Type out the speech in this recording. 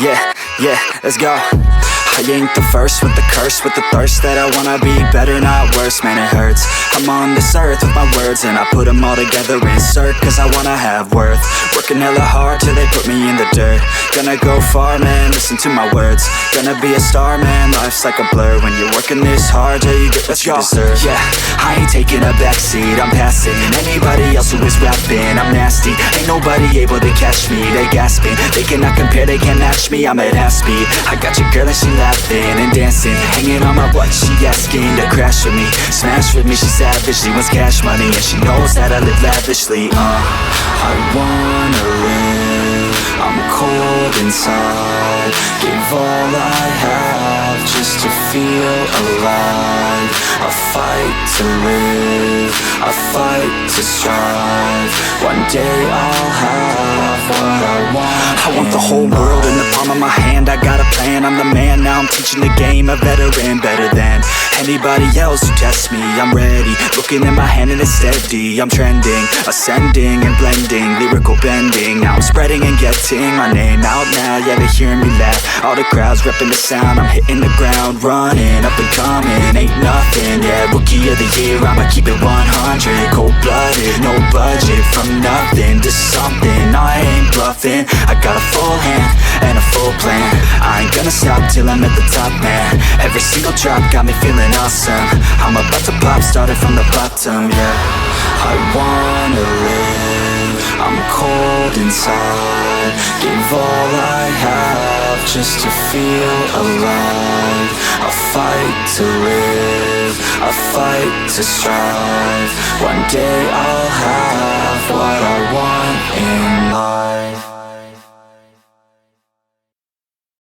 Yeah, let's go. I ain't the first with the curse, with the thirst that I wanna be better, not worse, man it hurts. I'm on this earth with my words and I put them all together, insert, cause I wanna have worth. Working hella hard till they put me in the dirt. Gonna go far, man, listen to my words. Gonna be a star, man, life's like a blur. When you're working this hard, yeah, you get what you deserve. Yeah, I ain't taking a backseat, I'm passing anybody else who is rapping. I'm nasty, ain't nobody able to catch me. They gasping, they cannot compare, they can't match me. I'm at half speed, I got your girl and she laughing and dancing, hanging on my butt, she asking to crash with me, smash with me. She savage, she wants cash money, and she knows that I live lavishly. I wanna live, I'm cold inside. Gave all I have just to feel alive. I fight to live, I fight to strive. One day I'll have what I want. I want the whole world in the palm of my hand. I got a plan, I'm the man. Now I'm teaching the game, a veteran, better than anybody else who tests me. I'm ready, looking in my hand and it's steady. I'm trending, ascending and blending, lyrical bending. Now I'm spreading and getting my name out now. Yeah, they hearing me laugh, all the crowds repping the sound. I'm hitting the ground, running, up and coming, ain't nothing. Yeah, rookie of the year, I'ma keep it 100. Cold-blooded, no budget, from nothing to something. I ain't bluffing, I got a full hand and a full plan. I ain't gonna stop till I'm at the top, man. Every single drop got me feeling awesome. I'm about to pop, started from the bottom, yeah. I wanna live, I'm cold inside. Gave all I have just to feel alive. I fight to live, I fight to strive. One day I'll have what I want in life.